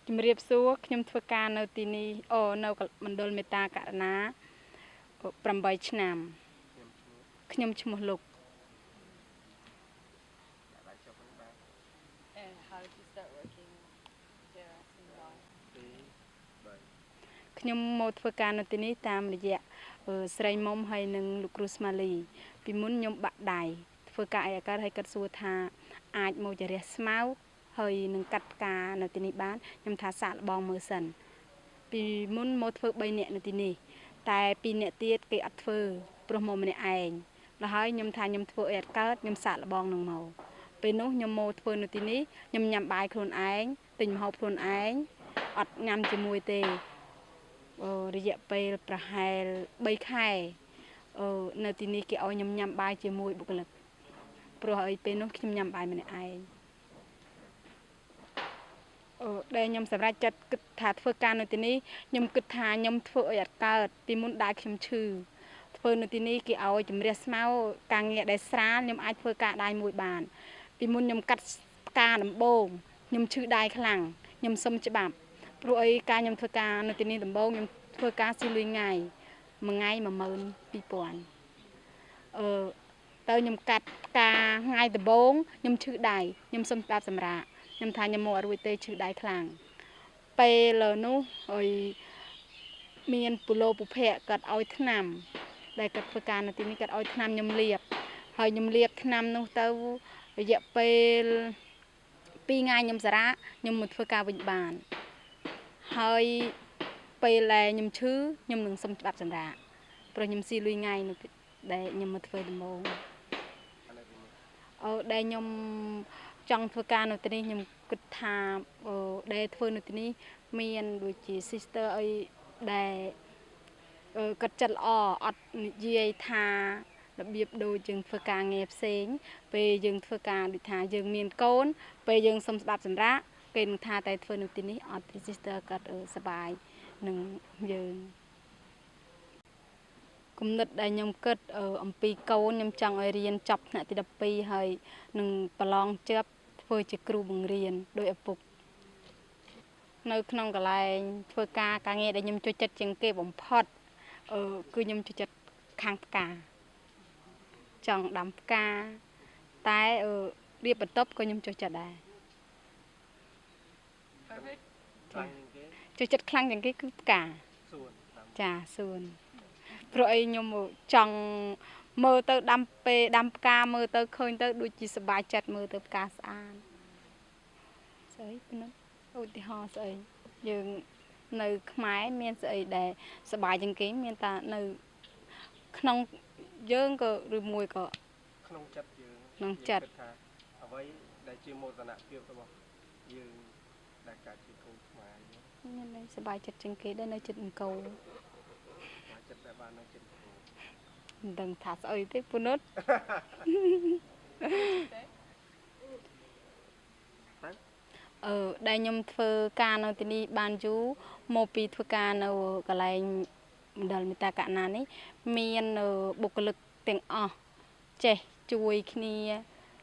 ជំរាបសួរខ្ញុំធ្វើការនៅទីនេះនៅមណ្ឌលមេតាករណា8ឆ្នាំខ្ញុំឈ្មោះលោក How to start working here in Long? ខ្ញុំមកធ្វើការនៅទីនេះតាមរយៈស្រីមុំហើយនិងលោកគ្រូស្មាលីពីមុនខ្ញុំបាក់ដៃធ្វើការអីកើតហើយគាត់សួរថាអាចមកចរះស្មៅហើយនឹងកាត់ផ្កានៅទីនេះបានខ្ញុំថាសាកល្បងមើលសិនពីមុនមកធ្វើ3នាក់នៅទីនេះតែ2នាក់ទៀតគេអត់ធ្វើព្រោះមកម្នាក់ឯងដល់ហើយខ្ញុំថាខ្ញុំធ្វើអីអត់កើតខ្ញុំសាកល្បងនឹងមកពេលនោះខ្ញុំមកធ្វើនៅទីនេះខ្ញុំញ៉ាំបាយខ្លួនឯងទិញម្ហូបខ្លួនឯងអត់ញ៉ាំជាមួយទេរយៈពេលប្រហែល3ខែនៅទីនេះគេឲ្យខ្ញុំញ៉ាំបាយជាមួយបុគ្គលិកព្រោះឲ្យពេលនោះខ្ញុំញ៉ាំបាយម្នាក់ឯងដែលខ្ញុំសម្រេចចិត្តគិតថាធ្វើការនៅទីនេះខ្ញុំគិតថាខ្ញុំធ្វើអីអត់កើតពីមុនដែរខ្ញុំឈឺធ្វើនៅទីនេះគេឲ្យជំរះស្មៅការងារដែលស្រាលខ្ញុំអាចធ្វើការដៃមួយបានពីមុនខ្ញុំកាត់ផ្កាដំបងខ្ញុំឈឺដៃខ្លាំងខ្ញុំសុំច្បាប់ព្រោះអីការខ្ញុំធ្វើការនៅទីនេះដំបងខ្ញុំធ្វើការស៊ីលុយថ្ងៃមួយថ្ងៃ12000ទៅខ្ញុំកាត់ផ្កាថ្ងៃដំបងខ្ញុំឈឺដៃខ្ញុំសុំច្បាប់សម្រាប់ខ្ញុំថាខ្ញុំមកអត់រួចទេឈឺដៃខ្លាំងពេលនោះហើយមានពូឡូពុភ័ក្រគាត់ឲ្យថ្នាំដែលគាត់ធ្វើការនៅទីនេះគាត់ឲ្យថ្នាំខ្ញុំលាបហើយខ្ញុំលាបថ្នាំនោះទៅរយៈពេល2ថ្ងៃខ្ញុំសារ៉ាខ្ញុំមកធ្វើការវិញបានហើយពេលដែលខ្ញុំឈឺខ្ញុំនឹងសុំច្បាប់សម្រាប់ព្រោះខ្ញុំស៊ីលុយថ្ងៃនោះដែលខ្ញុំមកធ្វើដំណងដែលខ្ញុំចង់ធ្វើការនៅទីនេះខ្ញុំគិតថាដែលធ្វើនៅទីនេះមានដូចជា sister អីដែលគាត់ចិត្តល្អអត់និយាយថារបៀបដូចយើងធ្វើការងារផ្សេងពេលយើងធ្វើការដូចថាយើងមានកូនពេលយើងសុំស្ដាប់សម្រាប់គេនឹងថាតែធ្វើនៅទីនេះអត់ sister គាត់សប្បាយនឹងយើងគំនិតដែលខ្ញុំគិតអំពីកូនខ្ញុំចង់ឲ្យរៀនចប់ថ្នាក់ទី12ហើយនឹងប្រឡងជាប់ធ្វើជាគ្រូបង្រៀនដោយឪពុកនៅក្នុងកន្លែងធ្វើការងារដែលខ្ញុំចូលចិត្តជាងគេបំផុតគឺខ្ញុំចូលចិត្តខាងផ្កាចង់ដាំផ្កាតែរៀបបន្ទប់ក៏ខ្ញុំចូលចិត្តដែរចូលចិត្តខ្លាំងជាងគេគឺផ្កាចាសួនព្រោះអីខ្ញុំចង់មើលទៅដាំពេលដាំផ្កាមើលទៅឃើញទៅដូចជាសប្បាយចិត្តមើលទៅផ្កាស្អាតស្អីនោះឧទាហរណ៍ស្អីយើងនៅខ្មែរមានស្អីដែលសប្បាយជាងគេមានតែនៅក្នុងយើងក៏ឬមួយក៏ក្នុងចិត្តយើងក្នុងចិត្តថាអ្វីដែលជាមោទនភាពរបស់យើងដែលកើតជាកូនខ្មែរមានន័យសប្បាយចិត្តជាងគេដែរនៅចិត្តអង្គរចិត្តតែបាននៅចិត្តមិនដឹងថាស្អីទេពូនុតដែលខ្ញុំធ្វើការនៅទីនេះបានយូរមកពីធ្វើការនៅកន្លែងមណ្ឌលមេតាករណានេះមានបុគ្គលិកទាំងអស់ចេះជួយគ្នា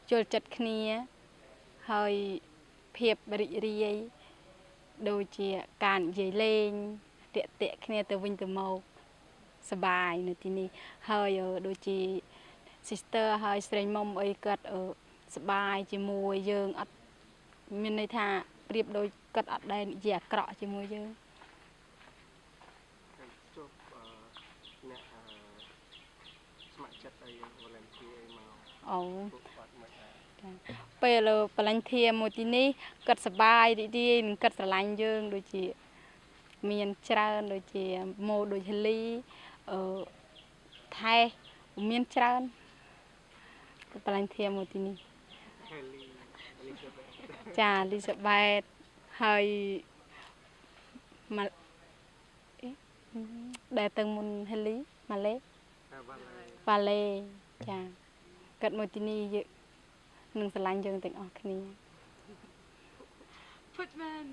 យល់ចិត្តគ្នាហើយភាពរីករាយដូចជាការនិយាយលេងតាក់គ្នាទៅវិញទៅមកសប្បាយនៅទីនេះហើយដូចជា sister ហើយស្រីមុំអីគាត់សប្បាយជាមួយយើងអត់មានន័យថាប្រៀបដូចគាត់អត់ដែលនិយាយអាក្រក់ជាមួយយើងចុះអ្នកស្ម័គ្រចិត្តអី volunteer អីមកពេល volunteer មួយទីនេះគាត់សប្បាយរីករាយនឹងគាត់ស្រឡាញ់យើងដូចជាមានច្រើនដូចជាម៉ូដូចហេលីថែមានច្រើនvolunteer មួយទីនេះចាលីសាបេតហើយដែលទៅមុនហេលីម៉ាឡេវ៉ាឡេចាគាត់មួយទីនេះយើងនឹងស្រឡាញ់យើងទាំងអស់គ្នា Footman